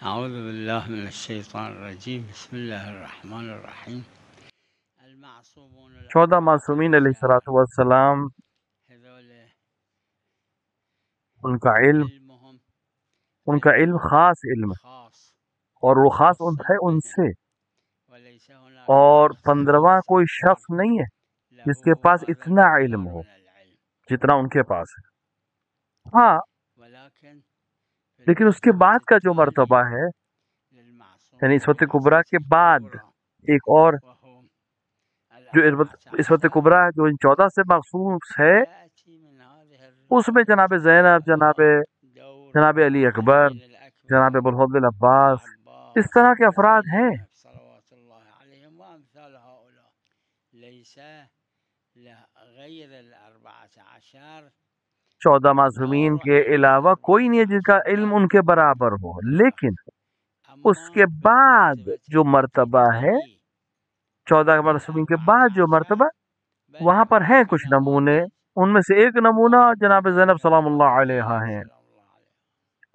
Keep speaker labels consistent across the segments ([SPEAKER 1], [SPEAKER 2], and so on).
[SPEAKER 1] أعوذ بالله من الشيطان الرجيم بسم الله الرحمن الرحيم المعصومون
[SPEAKER 2] 14 معصومین علیہ السلام
[SPEAKER 1] هذول
[SPEAKER 2] ان کا
[SPEAKER 1] علمهم
[SPEAKER 2] علم خاص علم ہے
[SPEAKER 1] خاص
[SPEAKER 2] اور وہ خاص ہے ان سے،
[SPEAKER 1] وليس هناك
[SPEAKER 2] اور
[SPEAKER 1] شخص
[SPEAKER 2] 15واں کوئی شخص نہیں ہے جس کے
[SPEAKER 1] له
[SPEAKER 2] پاس
[SPEAKER 1] هذا
[SPEAKER 2] اتنا علم
[SPEAKER 1] المقدار
[SPEAKER 2] ہو
[SPEAKER 1] من العلم
[SPEAKER 2] جتنا ان کے پاس ہے۔ ہاں،
[SPEAKER 1] ولكن في
[SPEAKER 2] لیکن اس کے
[SPEAKER 1] المرتبة
[SPEAKER 2] بعد کا جو مرتبہ
[SPEAKER 1] التالية
[SPEAKER 2] ہے، یعنی
[SPEAKER 1] للمعصومين
[SPEAKER 2] عصمت کبریٰ کے بعد
[SPEAKER 1] الكبرى
[SPEAKER 2] ایک اور
[SPEAKER 1] وهم
[SPEAKER 2] جو
[SPEAKER 1] الأربعة
[SPEAKER 2] عصمت
[SPEAKER 1] عشر
[SPEAKER 2] کبریٰ جو ان 14 سے مخصوص ہے،
[SPEAKER 1] يأتي من هذه
[SPEAKER 2] اس میں جناب زینب،
[SPEAKER 1] دور
[SPEAKER 2] جناب علی اکبر،
[SPEAKER 1] علي الأكبر
[SPEAKER 2] جناب ابوالفضل عباس، اس
[SPEAKER 1] والعباس
[SPEAKER 2] طرح کے افراد ہیں۔
[SPEAKER 1] زينب صلوات الله عليهم وأمثال هؤلاء ليس غير الأربعة عشر
[SPEAKER 2] 14 معصومین کے علاوہ کوئی نہیں ہے جن کا علم ان کے برابر ہو، لیکن اس کے بعد جو مرتبہ ہے، 14 معصومین کے بعد جو مرتبہ، وہاں پر ہیں کچھ نمونے، ان میں سے ایک نمونہ جناب زینب سلام اللہ علیہا ہیں،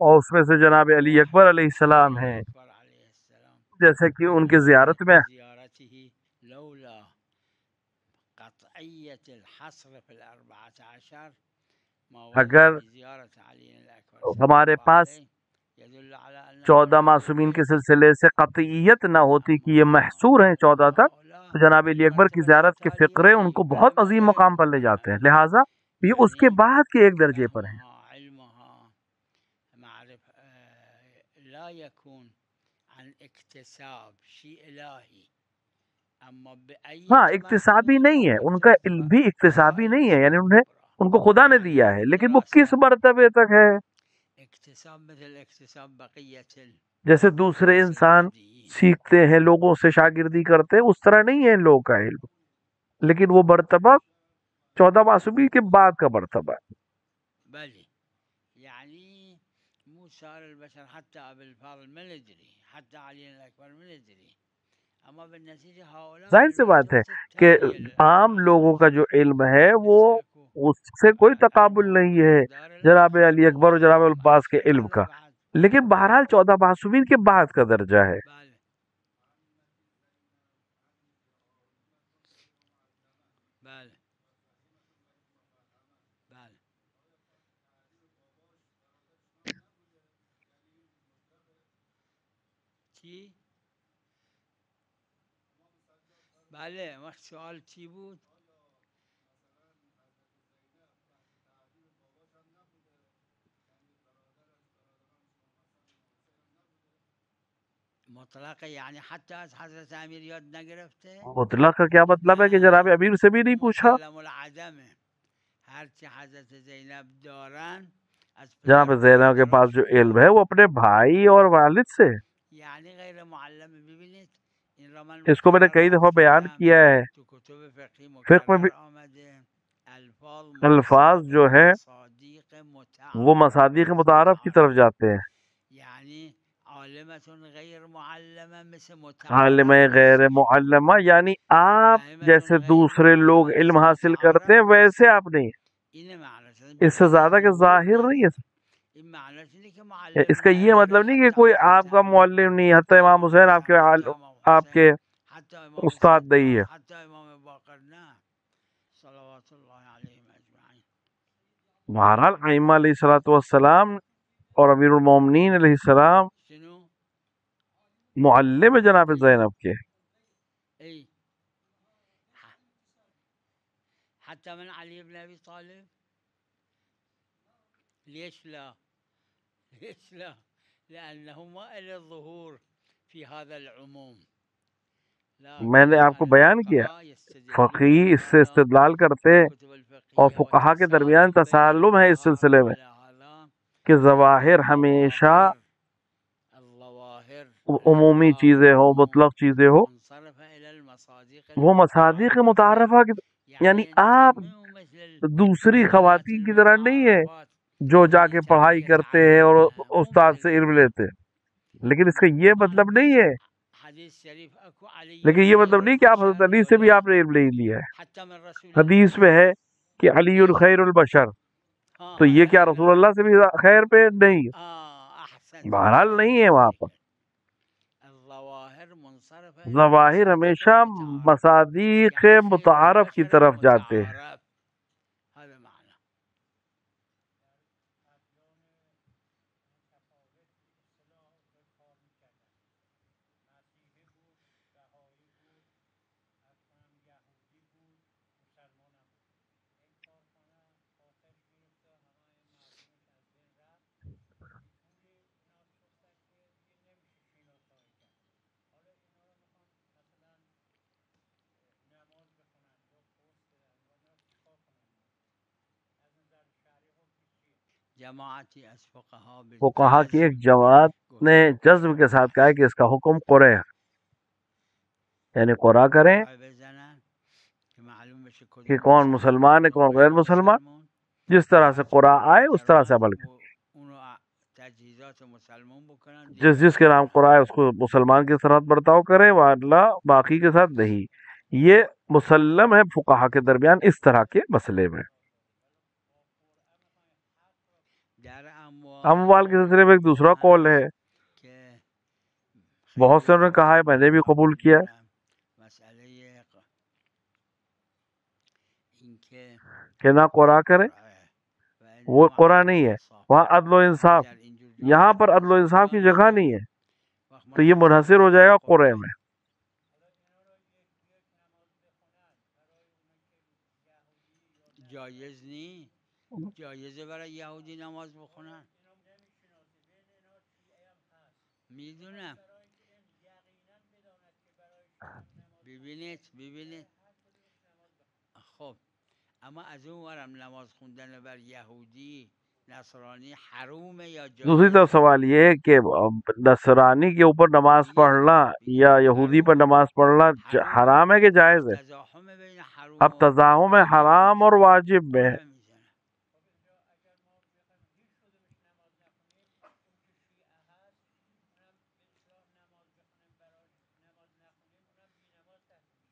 [SPEAKER 2] اور اس میں سے جناب علی اکبر علیہ السلام ہیں، جیسے کہ ان کی زیارت میں
[SPEAKER 1] لولا قطعية الحصر في 14
[SPEAKER 2] اگر ہمارے پاس 14 معصومین کے سلسلے سے قطعیت نہ ہوتی کہ یہ محصور ہیں 14 تک، تو جناب علی اکبر کی زیارت کے فقرے ان کو بہت عظیم مقام پر لے جاتے ہیں، لہٰذا یہ اس کے بعد کے ایک درجے پر ہیں۔
[SPEAKER 1] لا يكون عن اكتساب شيء إلهي اما
[SPEAKER 2] ہاں، اکتسابی نہیں ہے، ان کا علم بھی اکتسابی نہیں ہے، یعنی ان کو خدا نے دیا ہے، لیکن وہ کس مرتبے تک ہے؟
[SPEAKER 1] اکتساب مثل اکتساب بقیت
[SPEAKER 2] جیسے دوسرے انسان سیکھتے ہیں، لوگوں سے شاگردی کرتے ہیں، اس طرح نہیں ہے ان لوگوں کا علم، لیکن وہ مرتبہ 14 معصومین کے بعد کا مرتبہ ہے۔
[SPEAKER 1] بلی یعنی موسیٰ البشر حتی ابو الفضل من ادری حتی علی الاکبر من ادری، اما بالنتیجہ
[SPEAKER 2] ظاہر سی بات ہے کہ عام لوگوں کا جو علم ہے وہ اس سے کوئی تقابل نہیں ہے جناب علی اکبر اور جناب عباس کے علم کا، لیکن بہرحال 14 معصومین کے بعد کا درجہ ہے۔
[SPEAKER 1] بله وقت سوال چی بود؟ مطلق یعنی حتی از حضرت امیر یاد نگرفته؟
[SPEAKER 2] مطلق کا کیا مطلب ہے کہ جناب امیر سے بھی نہیں پوچھا؟
[SPEAKER 1] مسلم العدم ہے، ہرچی حضرت زینب دارن
[SPEAKER 2] جناب زینب کے پاس جو علم ہے وہ اپنے بھائی اور والد سے،
[SPEAKER 1] یعنی غیر معلم، ببینید
[SPEAKER 2] اس کو میں نے کئی دفعہ بیان کیا ہے، فقہ میں بھی الفاظ جو ہیں وہ مصادیق متعارف کی طرف جاتے ہیں،
[SPEAKER 1] یعنی
[SPEAKER 2] عالم غیر معلمہ، یعنی آپ جیسے دوسرے لوگ علم حاصل کرتے ہیں ویسے آپ نہیں، اس سے زیادہ کہ ظاہر نہیں ہے۔ اس کا یہ مطلب نہیں کہ کوئی آپ کا معلم نہیں، حتی امام حسین آپ کے استاد نہیں ہے۔ بہرحال ائمہ علیہ السلام اور امیر المومنین علیہ السلام معلم جناب زینب کے،
[SPEAKER 1] حتى من علي بن ابي طالب، ليش لا؟ ليش لا؟ لانه ما له الظهور في هذا العموم۔
[SPEAKER 2] میں نے آپ کو بیان کیا، فقیہ اس سے استدلال کرتے اور فقہا کے درمیان تسالم ہے اس سلسلے میں کہ ظواہر ہمیشہ عمومی چیزیں ہو، مطلق چیزیں ہو، وہ مصادیق متعارفہ یعنی آپ دوسری خواتین کی طرح نہیں ہے جو جا کے پڑھائی کرتے ہیں اور استاد سے علم لیتے ہیں، لیکن اس کا یہ مطلب نہیں ہے، لیکن یہ مطلب نہیں کہ آپ حضرت علی سے بھی آپ نے علم نہیں لیا ہے۔ حدیث میں ہے کہ علی خیر البشر، تو یہ کیا رسول اللہ سے بھی خیر پہ نہیں؟ بہرحال نہیں ہے وہاں پر.
[SPEAKER 1] الظواہر منصرف ہے
[SPEAKER 2] ظواہر ہمیشہ مصادیق متعارف کی طرف جاتے ہیں.
[SPEAKER 1] هذا معنى. جماعتی از فقہا
[SPEAKER 2] فقہا کی ایک جماعت نے جزم کے ساتھ کہا ہے کہ اس کا حکم قرے ہے، یعنی قرا کریں کہ کون مسلمان ہے کون غیر مسلمان، جس طرح سے قرا آئے اس طرح سے عمل کریں. جس کے نام قرا ہے اس کو مسلمان کے ساتھ برتاؤ کرے ورنہ باقی کے ساتھ نہیں. یہ مسلم ہے فقہا کے درمیان اس طرح کے مسئلے میں. اموال کے سلسلے میں ایک دوسرا قول ہے، بہت سے نے کہا ہے، میں نے بھی قبول کیا کہ نہ قرا کرے، وہ قرا نہیں ہے، وہاں عدل و انصاف، یہاں پر عدل و انصاف کی جگہ نہیں ہے تو یہ منحصر ہو جائے گا قرے میں.
[SPEAKER 1] جایز نہیں، جایزه برای یهودی نماز بخونن؟ میدونم. ببینید خب اما از اون ورم نماز خوندن بر یهودی نصرانی حرومه یا جایز؟
[SPEAKER 2] دوسری طرف سوال یہ ہے کہ نصرانی کے اوپر نماز پڑھنا یا یہودی پر نماز پڑھنا حرام ہے کہ جائز ہے؟ اب تزاحم حرام اور واجب میں ہے.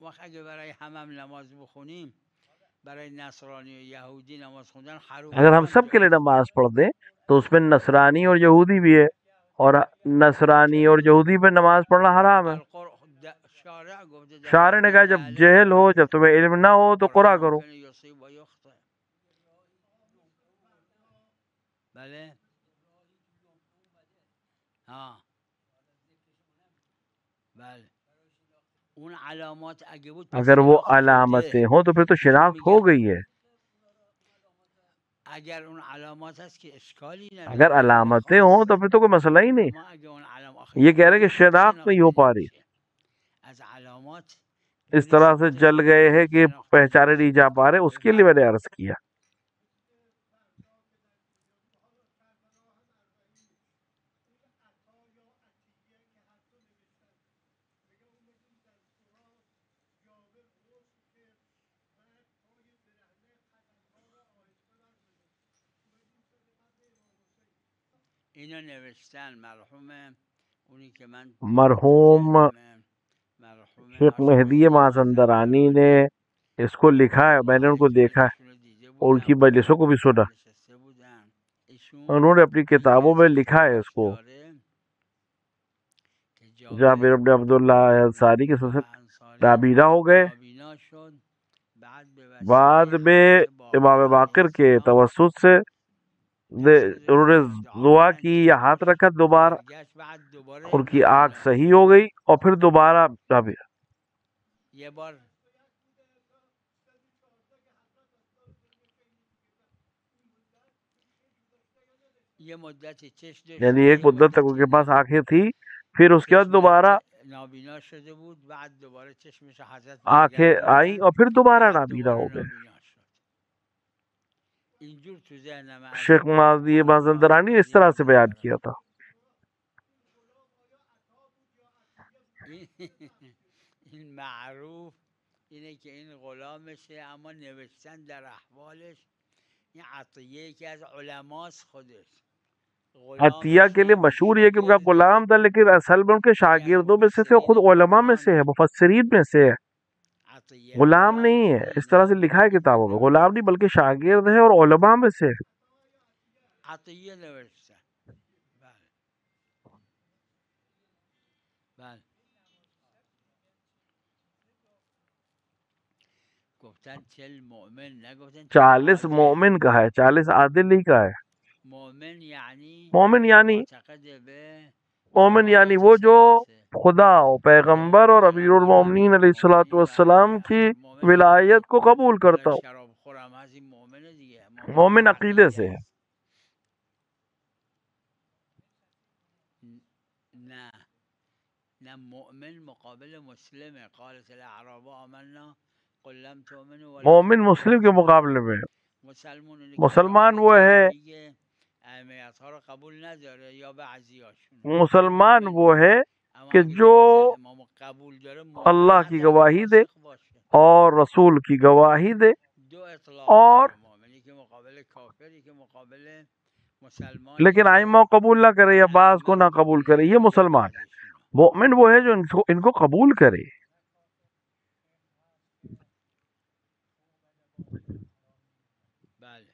[SPEAKER 1] وقت اگه برای همم نماز بخونیم برای نصرانی و یهودی نماز خوندن حروم.
[SPEAKER 2] اگر ہم سب کے لیے نماز پڑھ دیں تو اس میں نصرانی اور یہودی بھی ہے، اور نصرانی اور یہودی پہ نماز پڑھنا حرام ہے. شارع نے کہا جب جہل ہو، جب تمہیں علم نہ ہو تو قرآن کرو.
[SPEAKER 1] بله ہاں بله اون علامات اگه بود
[SPEAKER 2] اگر وہ علامتیں ہوں تو پھر تو شناخت ہو گئی ہے.
[SPEAKER 1] اگر اون علامات هست که اشکالی نداره،
[SPEAKER 2] اگر علامتیں ہوں تو پھر تو کوئی مسئلہ ہی نہیں.
[SPEAKER 1] اما اگه اون علامات
[SPEAKER 2] یہ کہہ رہے کہ شناخت نہیں ہو پا رہی،
[SPEAKER 1] از علامات
[SPEAKER 2] اس طرح سے جل گئے ہیں کہ پہچانے نہیں جا پا رہے، اس کے لیے میں نے عرض کیا.
[SPEAKER 1] اینو نوشتن
[SPEAKER 2] مرحوم شیخ مہدی مازندرانی نے اس کو لکھا ہے، میں نے ان کو دیکھا ہے اور ان کی مجلسوں کو بھی سنا. انہوں نے اپنی کتابوں میں لکھا ہے اس کو. جابر بن عبداللہ انصاری کے سلسلے نابینا ہو گئے، بعد میں امام باقر کے توسط سے انہوں نے دعا کی یا ہاتھ رکھا، دوبارہ ان کی آنکھ صحیح ہو گئی اور پھر دوبارہ نابینا. یعنی ایک مدت تک ان کے پاس آنکھیں تھی، پھر اس کے بعد دوبارہ آنکھیں آئیں اور پھر دوبارہ نابینا ہو گئے. شیخ مہدی مازندرانی نے اس طرح سے بیان کیا تھا.
[SPEAKER 1] این معروف اینه که این غلامشه، اما نوشتن در احوالش این عطیه که از علماست خودش.
[SPEAKER 2] عطیہ کے لیے مشہور یہ کہ ان کا غلام تھا، لیکن اصل میں ان کے شاگردوں میں سے تھے، خود علماء میں سے ہے، مفسرین میں سے ہے، غلام نہیں ہے. اس طرح سے لکھا ہے کتابوں میں، غلام نہیں بلکہ شاگرد ہے اور علماء میں سے.
[SPEAKER 1] عطیه نوشتن. گفتن 40 مؤمن نگفتن
[SPEAKER 2] 40
[SPEAKER 1] عادل.
[SPEAKER 2] مومن کا ہے، 40 عادل ہی کا ہے.
[SPEAKER 1] مومن یعنی
[SPEAKER 2] مومن یعنی
[SPEAKER 1] معتقد به
[SPEAKER 2] مومن یعنی
[SPEAKER 1] شهادت
[SPEAKER 2] وہ جو
[SPEAKER 1] ثلاثه.
[SPEAKER 2] خدا و پیغمبر اور امیر
[SPEAKER 1] پیغمبر و
[SPEAKER 2] المومنین علیہ الصلوۃ
[SPEAKER 1] امیرالمؤمنین
[SPEAKER 2] والسلام
[SPEAKER 1] بله
[SPEAKER 2] کی
[SPEAKER 1] مومن یعنی
[SPEAKER 2] ولایت کو قبول
[SPEAKER 1] حالا
[SPEAKER 2] کرتا ہو.
[SPEAKER 1] شراب خورم هست این مؤمنه دیگه.
[SPEAKER 2] مومن عقیدے سے ہے.
[SPEAKER 1] نه نه مؤمن مقابل مسلمه. قالت الاعراب آمنا قل لم تؤمنوا
[SPEAKER 2] مومن
[SPEAKER 1] ولكن
[SPEAKER 2] مسلم کے مقابلے میں.
[SPEAKER 1] مسلمان
[SPEAKER 2] وہ ہے
[SPEAKER 1] اهمیت ها رو قبول نداره یا بعضیاشون.
[SPEAKER 2] مسلمان وہ ہے
[SPEAKER 1] اما
[SPEAKER 2] کہ
[SPEAKER 1] اگه
[SPEAKER 2] جو
[SPEAKER 1] جزء امام قبول داره مؤمن
[SPEAKER 2] اللہ
[SPEAKER 1] حتی
[SPEAKER 2] کی
[SPEAKER 1] اگه
[SPEAKER 2] گواہی دے
[SPEAKER 1] فاسق باشه.
[SPEAKER 2] اور رسول کی گواہی دے.
[SPEAKER 1] دو اطلاق
[SPEAKER 2] اور
[SPEAKER 1] داره مؤمنی که مقابل کافری که مقابل مسلمانی
[SPEAKER 2] لیکن
[SPEAKER 1] که
[SPEAKER 2] ائمہ قبول نہ کرے یا بعض کو
[SPEAKER 1] ائمه
[SPEAKER 2] نہ
[SPEAKER 1] رو
[SPEAKER 2] قبول
[SPEAKER 1] قبول
[SPEAKER 2] کرے، یہ
[SPEAKER 1] نکنه یا
[SPEAKER 2] مسلمان ہے.
[SPEAKER 1] بعضشون.
[SPEAKER 2] مومن وہ ہے جو ان کو قبول کرے.
[SPEAKER 1] بله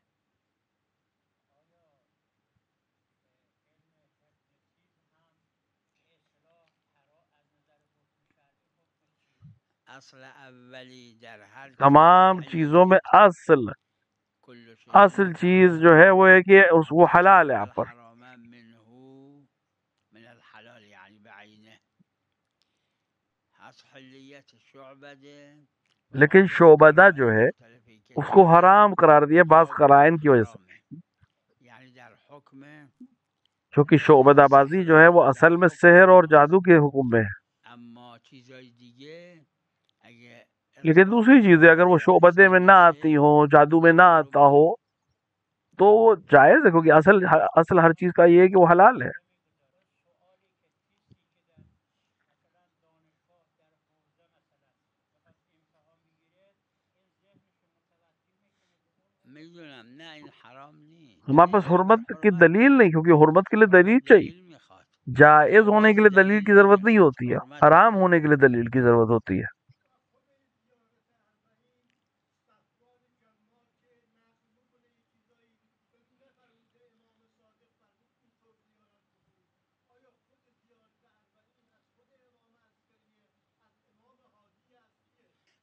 [SPEAKER 1] اصل اولی در هر
[SPEAKER 2] تمام چیزوں میں اصل چیز جو ہے وہ ہے کہ وہ حلال ہے آپ پر.
[SPEAKER 1] الحرام منه من الحلال یعنی بعینه. از حلیت شعبده
[SPEAKER 2] لیکن شعبدہ جو ہے اس کو حرام قرار دیا بعض قرائن کی وجہ سے،
[SPEAKER 1] یعنی در حکم
[SPEAKER 2] کیونکہ شعبدہ بازی جو ہے وہ اصل میں سحر اور جادو کے حکم میں ہے.
[SPEAKER 1] اما چیزای دیگه اگه
[SPEAKER 2] لیکن دوسری چیزیں اگر وہ شعبدے میں نہ آتی ہوں، جادو میں نہ آتا ہو تو وہ جائز ہے، کیونکہ اصل ہر چیز کا یہ ہے کہ وہ حلال ہے.
[SPEAKER 1] میدونم نه این حرام نیست.
[SPEAKER 2] ہمارے پاس حرمت کی دلیل نہیں، کیونکہ حرمت کے لیے دلیل چاہیے.
[SPEAKER 1] دلیل میخواد.
[SPEAKER 2] جائز ہونے کے لیے دلیل کی ضرورت نہیں ہوتی ہے،
[SPEAKER 1] حرمت
[SPEAKER 2] حرام ہونے کے لیے دلیل کی ضرورت ہوتی ہے.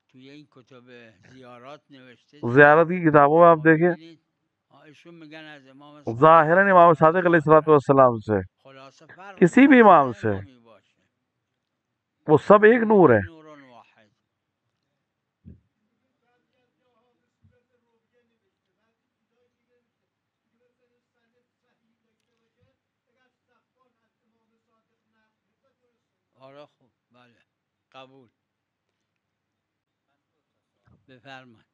[SPEAKER 1] توی این کتب زیارات نوشته
[SPEAKER 2] زیارت کی کتابوں میں آپ دیکھیں
[SPEAKER 1] میبینید ایشون میگن از امام صادق
[SPEAKER 2] ظاہراً امام صادق علیہ الصلوۃ والسلام سے،
[SPEAKER 1] خلاصه فرق
[SPEAKER 2] کسی بھی امام سے،
[SPEAKER 1] امامی باشه
[SPEAKER 2] وہ سب ایک نور ہے.
[SPEAKER 1] نور واحد. آره خوب بله قبول. بفرمایید.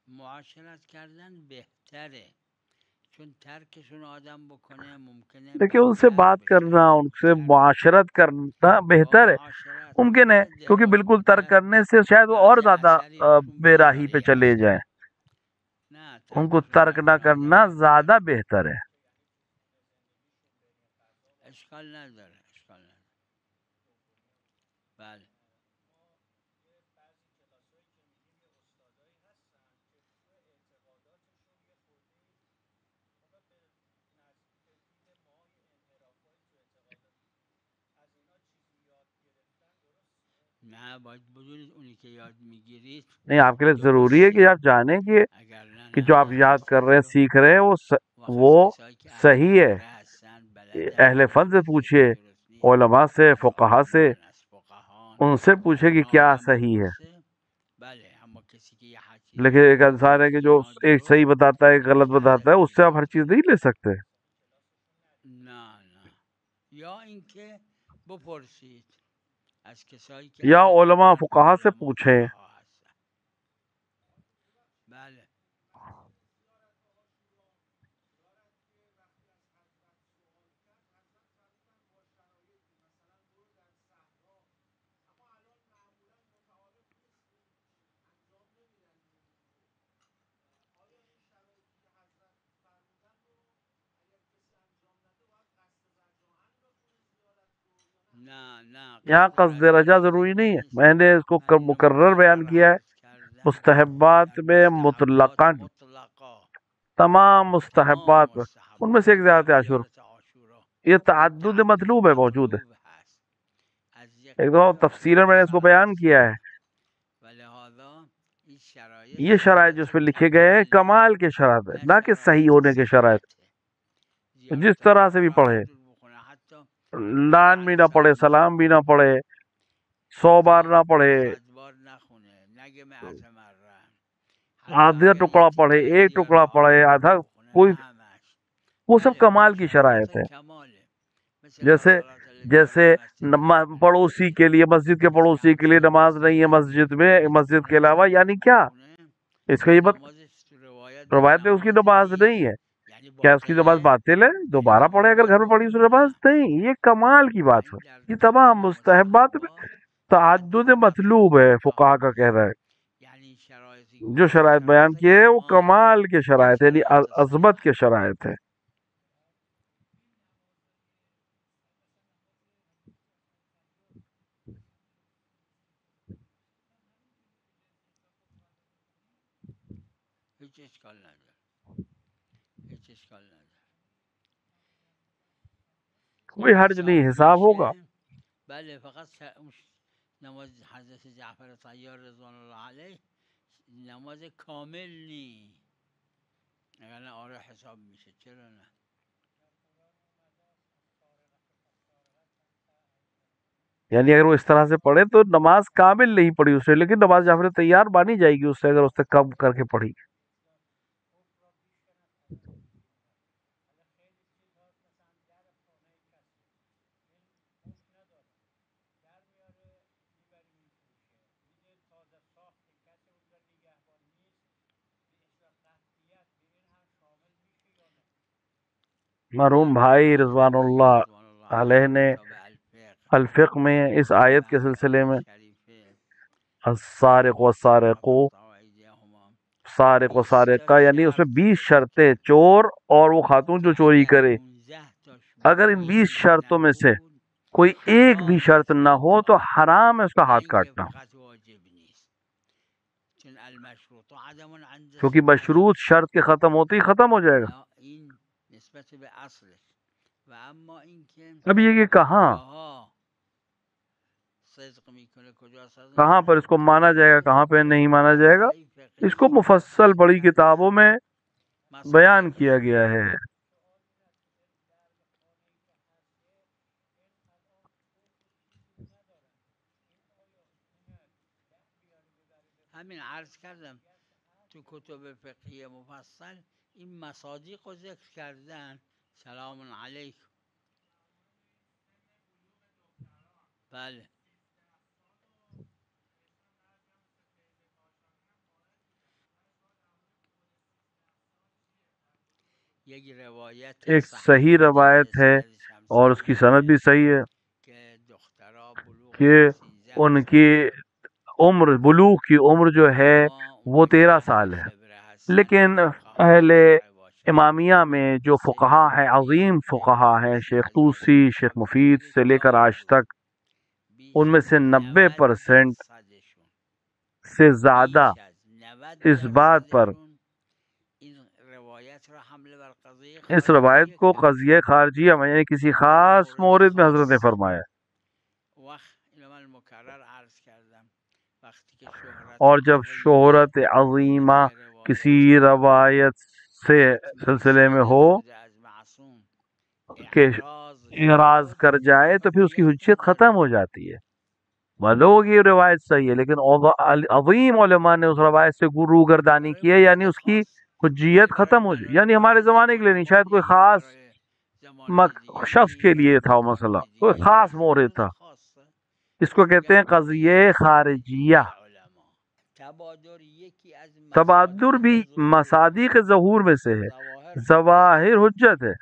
[SPEAKER 1] معاشرت کردن بهتره چون ترکشون آدم بکنه ممکنه
[SPEAKER 2] دیکھیں ان سے بات کرنا، ان سے معاشرت کرنا بہتر ہے، ممکن ہے، کیونکہ بالکل ترک کرنے سے شاید وہ اور زیادہ بے راہی پہ چلے جائیں. ان کو ترک نہ کرنا زیادہ بہتر ہے.
[SPEAKER 1] اشکال نداره اشکال نداره. بله نه باید بدونید اونی که یاد میگیرید
[SPEAKER 2] نہیں، آپ کے لیے ضروری ہے کہ آپ جانیں کہ جو آپ یاد کر رہے ہیں، سیکھ رہے ہیں، وہ صحیح ہے. اہل فن سے پوچھئے، علماء سے، فقہا سے، ان سے پوچھے کہ کیا صحیح ہے. لیکن ایک انسان ہے کہ جو ایک صحیح بتاتا ہے ایک غلط بتاتا ہے، اس سے آپ ہر چیز نہیں لے سکتے.
[SPEAKER 1] نه نه یا اینکه بپرسید از کسایی که
[SPEAKER 2] یا علماء فقہا سے پوچھیں.
[SPEAKER 1] بله
[SPEAKER 2] یہاں قصد رجا ضروری نہیں ہے، میں نے اس کو مکرر بیان کیا ہے، مستحبات میں مطلقاً تمام مستحبات میں، ان میں سے ایک زیارت عاشور، یہ تعدد مطلوب ہے، موجود ہے، ایک دو تفصیلاً میں نے اس کو بیان کیا ہے۔ یہ شرائط جو اس پہ لکھے گئے ہیں کمال کے شرائط ہے، نہ کہ صحیح ہونے کے شرائط، جس طرح سے بھی پڑھے، لان بھی نہ پڑھے، سلام بھی نہ پڑھے، 100 بار نہ پڑھے، آدھا ٹکڑا پڑھے، ایک ٹکڑا پڑھے، آدھا، کوئی، وہ سب کمال کی شرائط ہے۔ جیسے پڑوسی کے لیے، مسجد کے پڑوسی کے لیے نماز نہیں ہے مسجد میں، مسجد کے علاوہ، یعنی کیا اس کا یہ روایت میں اس کی نماز نہیں ہے، کیا اس کی نماز باطل ہے؟ دوبارہ پڑھے اگر گھر میں پڑھی اس نماز نہیں، یہ کمال کی بات ہے۔ یہ تمام مستحبات میں تعدد مطلوب ہے، فقہا کا کہنا ہے، جو شرائط بیان کیے ہیں وہ کمال کے شرائط ہے، یعنی عظمت کے شرائط ہے۔ کوئی حرج نہیں، حساب ہوگا۔
[SPEAKER 1] نماز حضرت جعفر طیار رضوان اللہ علیہ نماز کامل نی، اگر نه آره حساب میشه، چرا نه؟
[SPEAKER 2] یعنی اگر وہ اس طرح سے پڑھے تو نماز کامل نہیں پڑھی اس سے، لیکن نماز جعفر طیار مانی جائے گی اس سے، اگر اس سے کم کر کے پڑھی۔ مرحوم بھائی رضوان اللہ علیہ نے الفقہ میں اس آیت کے سلسلے میں السارق والسارق، سارق و سارقہ، یعنی اس میں 20 شرطیں، چور اور وہ خاتون جو چوری کرے، اگر ان 20 شرطوں میں سے کوئی ایک بھی شرط نہ ہو تو حرام ہے اس کا ہاتھ کاٹنا، کیونکہ مشروط شرط کے ختم ہوتے ہی ختم ہو جائے گا۔ اب یہ کہاں پر اس کو مانا جائے گا، کہاں پہ نہیں مانا جائے گا، اس کو مفصل بڑی کتابوں میں بیان کیا گیا ہے۔
[SPEAKER 1] همین عرض کردم تو کتب فقهی مفصل این مصادیق رو ذکر کردن، سلام علیکم، بله
[SPEAKER 2] ایک صحیح روایت ہے اور اس کی سند بھی صحیح ہے کہ ان کی عمر، بلوغ کی عمر جو ہے وہ 13 سال ہے، لیکن اہل امامیہ میں جو فقہا ہیں، عظیم فقہا ہیں، شیخ طوسی، شیخ مفید سے لے کر آج تک، ان میں سے 90% سے زیادہ اس بات پر، اس روایت کو قضیہ خارجیہ میں، یعنی کسی خاص مورد میں حضرت نے فرمایا، اور جب شہرت عظیمہ کسی روایت سے سلسلے میں ہو کہ اعراض کر جائے تو پھر اس کی حجت ختم ہو جاتی ہے۔ معلوم یہ روایت صحیح ہے، لیکن عظیم علماء نے اس روایت سے روگردانی کی ہے، یعنی اس کی حجیت ختم ہو جائے، یعنی ہمارے زمانے کے لیے نہیں، شاید کوئی خاص شخص کے لیے تھا وہ مسئلہ، کوئی خاص مورد تھا، اس کو کہتے ہیں قضیہ خارجیہ۔ تبادر بھی مصادیق ظہور میں سے ہے، ظواہر حجت ہے۔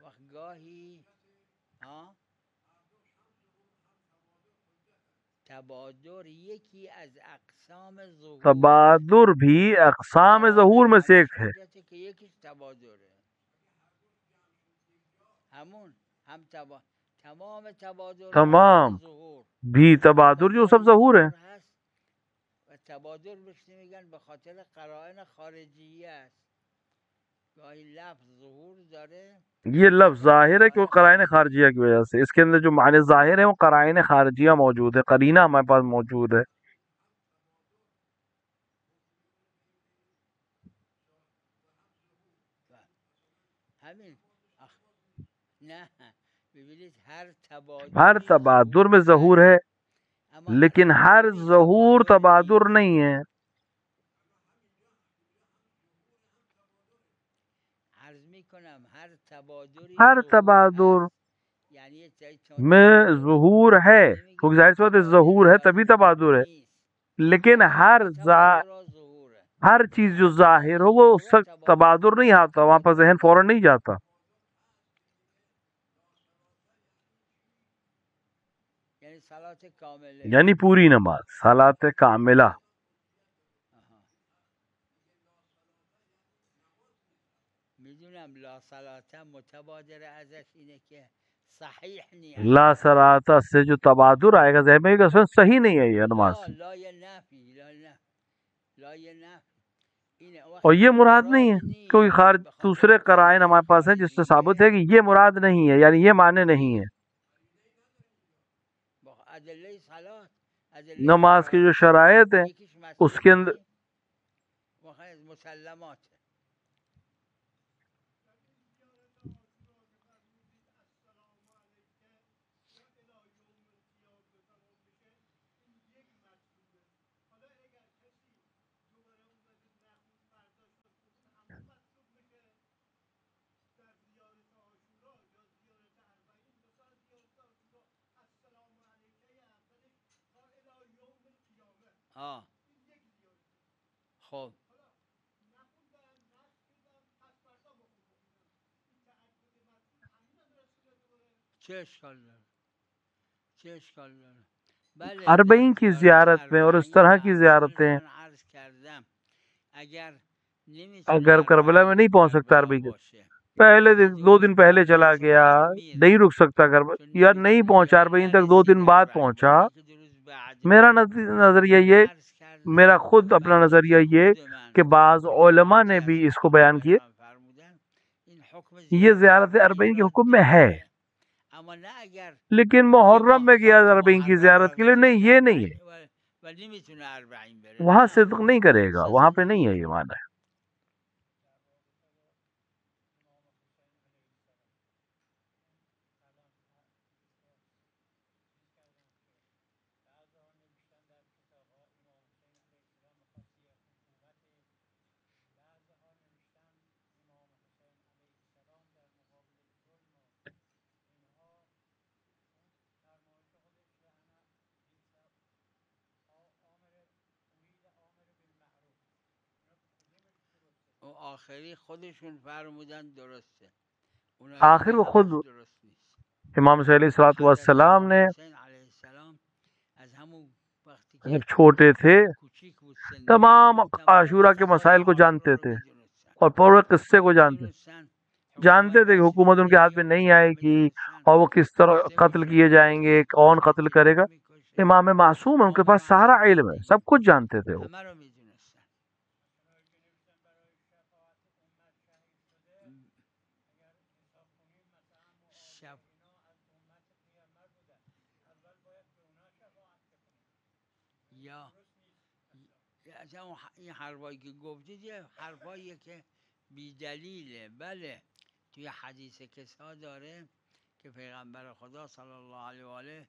[SPEAKER 2] تبادر بھی اقسام ظہور میں سے ایک ہے۔ تمام بھی تبادر جو سب ظہور ہے.
[SPEAKER 1] تبادر بهش نمیگن به خاطر قرائن خارجیه است. گاهی لفظ ظهور داره
[SPEAKER 2] یہ لفظ ظاہر ہے کہ وہ قرائن خارجیہ کی وجہ سے، اس کے اندر جو معنی ظاہر ہے وہ قرائن خارجیہ موجود ہے، قرینہ ہمارے پاس موجود ہے.
[SPEAKER 1] همین نه ببینید هر
[SPEAKER 2] ہر تبادر میں ظہور ہے لیکن ہر ظہور تبادر نہیں ہے. ہر تبادر میں ظہور ہے، کیونکہ ظاہر سی بات ہے ظہور ہے تبھی تبادر ہے، لیکن ہر چیز جو ظاہر ہو وہ اس وقت تبادر نہیں آتا، وہاں پر ذہن فوراً نہیں جاتا. یعنی پوری نماز صلاۃ کاملہ.
[SPEAKER 1] میدونم لا صلاة متبادر ازش اینه که صحیح نیست.
[SPEAKER 2] لا صلاۃ سے جو تبادر آئے گا ذہن میں کہ اصلا صحیح نہیں ہے یہ نماز.
[SPEAKER 1] لا نفی لا نفی.
[SPEAKER 2] اور یہ مراد نہیں ہے کیونکہ خارج دوسرے قرائن ہمارے پاس ہیں جس سے ثابت ہے کہ یہ مراد نہیں ہے، یعنی یہ معنی نہیں ہے. نماز کی جو شرائط ہیں اس کے اندر
[SPEAKER 1] مسلمات خب چه اشکال داره؟
[SPEAKER 2] اربعین کی زیارت میں اور اس طرح کی زیارتیں اگر کربلا میں نہیں پہنچ سکتا اربعین پہلے 2 دن پہلے چلا گیا نہیں رک سکتا یا نہیں پہنچا اربعین تک 2 دن بعد پہنچا، میرا نظریہ یہ، میرا خود اپنا نظریہ یہ کہ بعض علماء نے بھی اس کو بیان کیے یہ زیارت اربعین کے حکم میں ہے، لیکن محرم میں گیا اربعین کی زیارت کے لیے نہیں، یہ نہیں ہے، وہاں صدق نہیں کرے گا، وہاں پہ نہیں ہے یہ معنی ہے.
[SPEAKER 1] آخری خودشون فرمودن درسته،
[SPEAKER 2] آخر وہ خود امام حسین علیہ السلام نے جب چھوٹے تھے تمام عاشورہ کے مسائل کو جانتے تھے اور پورے قصے کو جانتے تھے کہ حکومت ان کے ہاتھ میں نہیں آئے گی اور وہ کس طرح قتل کیے جائیں گے، کون قتل کرے گا. امام معصوم ان کے پاس سارا علم ہے، سب کچھ جانتے تھے وہ.
[SPEAKER 1] این حرفایی که گفتید یه حرفاییه که بی دلیله. بله توی حدیث کسا داره که پیغمبر خدا صلی الله علیه و آله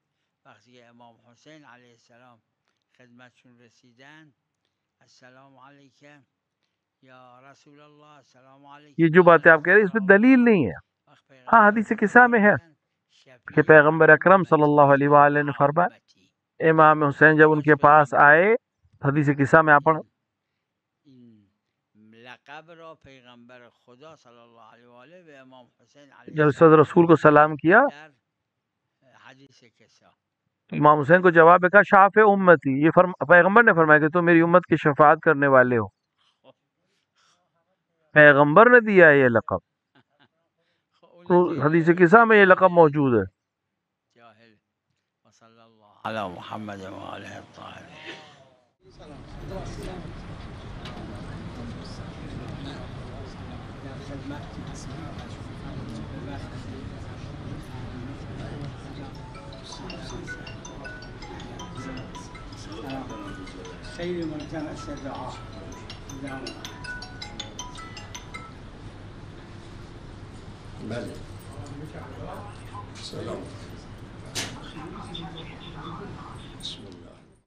[SPEAKER 1] وقتی که امام حسین علیه السلام خدمتشون رسیدن السلام علیکم یا رسول اللہ السلام علیکم،
[SPEAKER 2] یہ جو باتیں آپ کہہ رہے ہیں اس میں دلیل نہیں ہے. ہاں حدیث کسا میں ہے کہ پیغمبر اکرم صلی اللہ علیہ وآلہ نے فرمایا امام حسین جب ان کے پاس آئے، حدیث قصہ میں آپ
[SPEAKER 1] لقب را پیغمبر خدا صلی اللہ علیہ وآلہ به امام حسین علیہ
[SPEAKER 2] جب صدر رسول کو سلام کیا،
[SPEAKER 1] حدیث قصہ
[SPEAKER 2] امام حسین کو جواب کہا شافع امتی، یہ پیغمبر نے فرمایا کہ تم میری امت کی شفاعت کرنے والے ہو. پیغمبر نے دیا ہے یہ لقب، حدیث قصہ میں یہ لقب موجود ہے.
[SPEAKER 1] جاہل وصلی اللہ على محمد وآله الطاهرين.
[SPEAKER 3] خير ملتمس الدعاء.
[SPEAKER 4] بله سلام. بسم الله.